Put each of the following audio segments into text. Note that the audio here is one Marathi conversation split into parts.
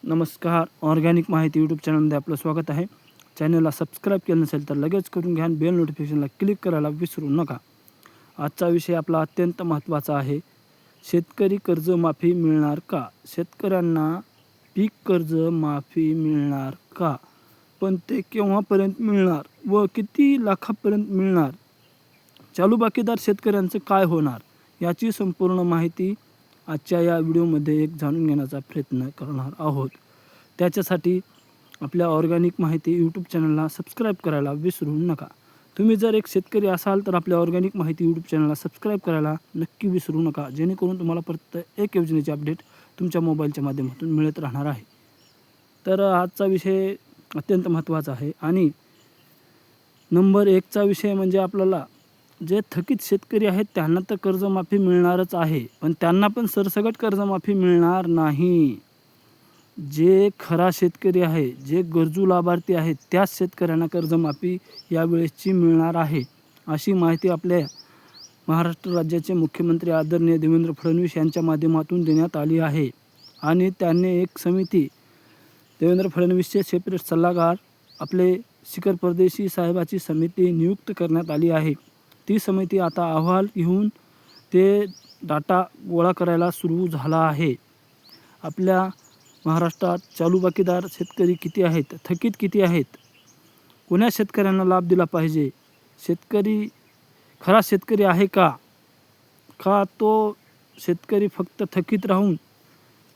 नमस्कार. ऑर्गॅनिक माहिती यूट्यूब चॅनलमध्ये आपलं स्वागत आहे. चॅनलला सबस्क्राईब केलं नसेल तर लगेच करून घ्या आणि बेल नोटिफिकेशनला क्लिक करायला विसरू नका. आजचा विषय आपला अत्यंत महत्त्वाचा आहे. शेतकरी कर्जमाफी मिळणार का? शेतकऱ्यांना पीक कर्ज माफी मिळणार का? पण ते केव्हापर्यंत मिळणार व किती लाखापर्यंत मिळणार? चालू बाकीदार शेतकऱ्यांचं काय होणार? याची संपूर्ण माहिती आजच्या या व्हिडिओमध्ये जाणून घेण्याचा प्रयत्न करणार आहोत. त्याच्यासाठी आपल्या ऑर्गॅनिक माहिती यूट्यूब चॅनलला सबस्क्राईब करायला विसरू नका. तुम्ही जर एक शेतकरी असाल तर आपल्या ऑर्गॅनिक माहिती यूट्यूब चॅनलला सबस्क्राईब करायला नक्की विसरू नका, जेणेकरून तुम्हाला प्रत्येक योजनेची अपडेट तुमच्या मोबाईलच्या माध्यमातून मिळत राहणार आहे. तर आजचा विषय अत्यंत महत्त्वाचा आहे आणि नंबर 1चा विषय म्हणजे आपल्याला जे थकीत शेतकरी आहेत त्यांना तर कर्जमाफी मिळणारच आहे, पण त्यांना पण सरसकट कर्जमाफी मिळणार नाही. जे खरा शेतकरी आहे, जे गरजू लाभार्थी आहेत, त्याच शेतकऱ्यांना कर्जमाफी यावेळेसची मिळणार आहे, अशी माहिती आपल्या महाराष्ट्र राज्याचे मुख्यमंत्री आदरणीय देवेंद्र फडणवीस यांच्या माध्यमातून देण्यात आली आहे. आणि त्यांनी एक समिती, देवेंद्र फडणवीसचे सेपरेट सल्लागार आपले शिखर परदेशी साहेबाची समिती नियुक्त करण्यात आली आहे. ती समिती आता अहवाल घेऊन ते डाटा गोळा करायला सुरू झाला आहे. आपल्या महाराष्ट्रात चालू बाकीदार शेतकरी किती आहेत, थकीत किती आहेत, कोण्या शेतकऱ्यांना लाभ दिला पाहिजे, शेतकरी खरा शेतकरी आहे का तो शेतकरी फक्त थकीत राहून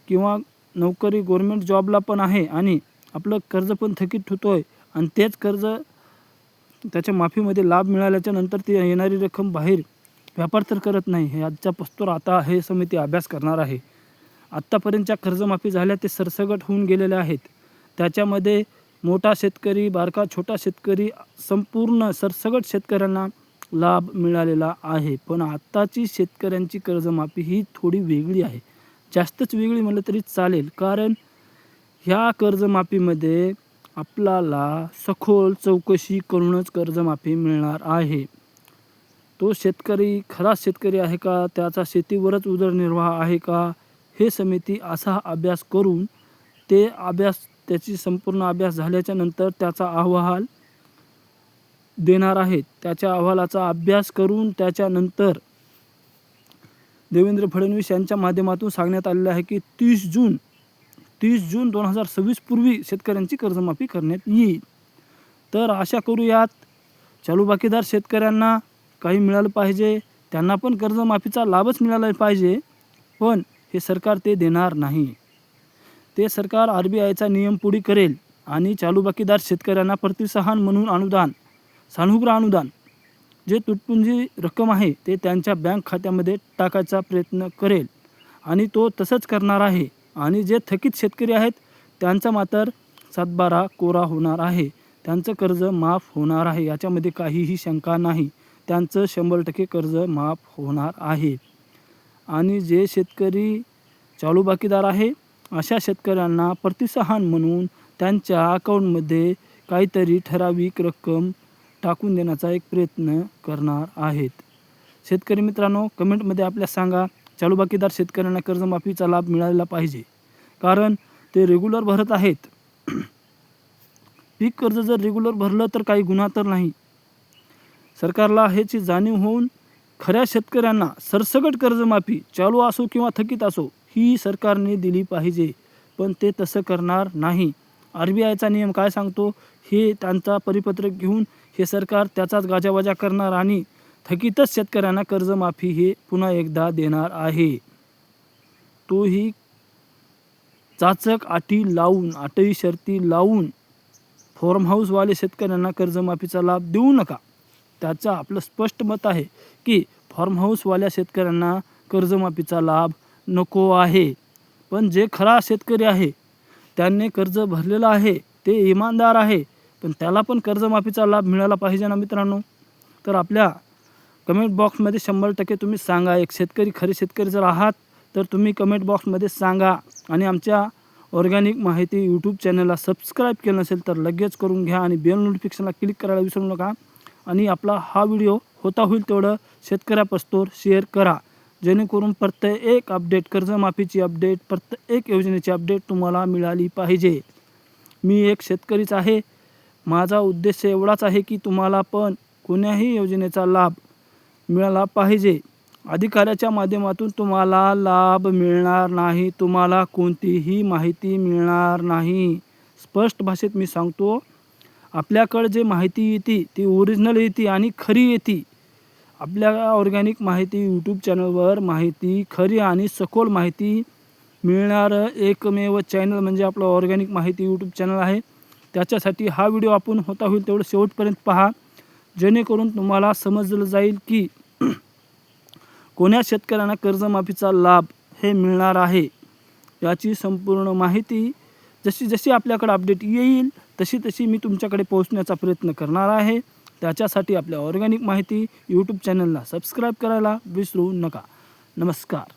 किंवा नोकरी गव्हर्मेंट जॉबला पण आहे आणि आपलं कर्ज पण थकीत होतोय आणि तेच कर्ज त्याच्या माफीमध्ये लाभ मिळाल्याच्या नंतर ती येणारी रक्कम बाहेर व्यापार तर करत नाही. हे आजच्या पस्तोर आता हे समिती अभ्यास करणार आहे. आत्तापर्यंतच्या कर्जमाफी झाल्या ते सरसकट होऊन गेलेल्या आहेत. त्याच्यामध्ये मोठा शेतकरी, बारका, छोटा शेतकरी, संपूर्ण सरसकट शेतकऱ्यांना लाभ मिळालेला आहे. पण आत्ताची शेतकऱ्यांची कर्जमाफी ही थोडी वेगळी आहे, जास्तच वेगळी म्हणलं तरी चालेल. कारण ह्या कर्जमाफीमध्ये आपल्याला सखोल चौकशी करूनच कर्जमाफी मिळणार आहे. तो शेतकरी खरा शेतकरी आहे का, त्याचा शेतीवरच उदरनिर्वाह आहे का, हे समिती असा अभ्यास करून त्याची संपूर्ण अभ्यास झाल्याच्या नंतर त्याचा अहवाल देणार आहेत. त्याच्या अहवालाचा अभ्यास करून त्याच्यानंतर देवेंद्र फडणवीस यांच्या माध्यमातून सांगण्यात आलेलं आहे की 30 जून 2026 पूर्वी शेतकऱ्यांची कर्जमाफी करण्यात येईल. तर आशा करूयात चालू बाकीदार शेतकऱ्यांना काही मिळालं पाहिजे, त्यांना पण कर्जमाफीचा लाभच मिळाला पाहिजे. पण हे सरकार ते देणार नाही. ते सरकार RBIचा नियम पुढे करेल आणि चालू बाकीदार शेतकऱ्यांना प्रतिसहान म्हणून अनुदान, सानुग्रह अनुदान, जे तुटपुंजी रक्कम आहे ते त्यांच्या बँक खात्यामध्ये टाकायचा प्रयत्न करेल आणि तो तसंच करणार आहे. आणि जे थकीत शेतकरी आहेत त्यांचा मात्र 7/12 कोरा होणार आहे. त्यांचं कर्ज माफ होणार आहे, याच्यामध्ये काहीही शंका नाही. त्यांचं 100% कर्ज माफ होणार आहे. आणि जे शेतकरी चालू बाकीदार आहे अशा शेतकऱ्यांना प्रतिसहान म्हणून त्यांच्या अकाउंटमध्ये काहीतरी ठराविक रक्कम टाकून देण्याचा एक प्रयत्न करणार आहेत. शेतकरी मित्रांनो, कमेंटमध्ये आपल्या सांगा, चालू बाकीदार शेतकऱ्यांना कर्जमाफीचा लाभ मिळाला पाहिजे, कारण ते रेग्युलर भरत आहेत. पीक कर्ज जर रेग्युलर भरलं तर काही गुन्हा तर नाही. सरकारला ह्याची जाणीव होऊन खऱ्या शेतकऱ्यांना सरसकट कर्जमाफी चालू असो किंवा थकीत असो ही सरकारने दिली पाहिजे. पण ते तसं करणार नाही. RBIचा नियम काय सांगतो हे त्यांचा परिपत्रक घेऊन हे सरकार त्याचाच गाजावाजा करणार आणि थकीतच शेतकऱ्यांना कर्जमाफी हे पुन्हा एकदा देणार आहे. तोही चाचक अटी शर्ती लावून फार्म हाऊसवाले शेतकऱ्यांना कर्जमाफीचा लाभ देऊ नका. त्याचं आपलं स्पष्ट मत आहे की फार्म हाऊसवाल्या शेतकऱ्यांना कर्जमाफीचा लाभ नको आहे. पण जे खरा शेतकरी आहे त्यांनी कर्ज भरलेलं आहे, ते इमानदार आहे, पण त्याला पण कर्जमाफीचा लाभ मिळाला पाहिजे ना मित्रांनो. तर आपल्या कमेंट बॉक्समध्ये 100% तुम्ही सांगा. एक शेतकरी, खरे शेतकरी जर आहात तर तुम्ही कमेंट बॉक्समध्ये सांगा. आणि आमच्या ऑर्गॅनिक माहिती यूट्यूब चॅनलला सबस्क्राईब केलं नसेल तर लगेच करून घ्या आणि बेल नोटिफिकेशनला क्लिक करायला विसरू नका. आणि आपला हा व्हिडिओ होईल तेवढं शेतकऱ्यापास्तोर शेअर करा, जेणेकरून प्रत्येक अपडेट, कर्जमाफीची अपडेट, प्रत्येक योजनेची अपडेट तुम्हाला मिळाली पाहिजे. मी एक शेतकरीच आहे. माझा उद्देश एवढाच आहे की तुम्हाला पण कोण्याही योजनेचा लाभ मिळाला पाहिजे. अधिकाऱ्याच्या माध्यमातून तुम्हाला लाभ मिळणार नाही, तुम्हाला कोणतीही माहिती मिळणार नाही. स्पष्ट भाषेत मी सांगतो, आपल्याकडे जे माहिती येते ती ओरिजिनल येते आणि खरी येते. आपल्या ऑर्गॅनिक माहिती यूट्यूब चॅनलवर माहिती, खरी आणि सखोल माहिती मिळणारं एकमेव चॅनल म्हणजे आपलं ऑर्गॅनिक माहिती यूट्यूब चॅनल आहे. त्याच्यासाठी हा व्हिडिओ आपण होता होईल तेवढं शेवटपर्यंत पहा, जेणेकरून तुम्हाला समजलं जाईल की कोण्या शेतकऱ्यांना कर्जमाफीचा लाभ हे मिळणार आहे. याची संपूर्ण माहिती जशी जशी आपल्याकडे अपडेट येईल तशी तशी मी तुमच्याकडे पोहोचण्याचा प्रयत्न करणार आहे. त्याच्यासाठी आपल्या ऑर्गॅनिक माहिती यूट्यूब चॅनलला सबस्क्राईब करायला विसरू नका. नमस्कार.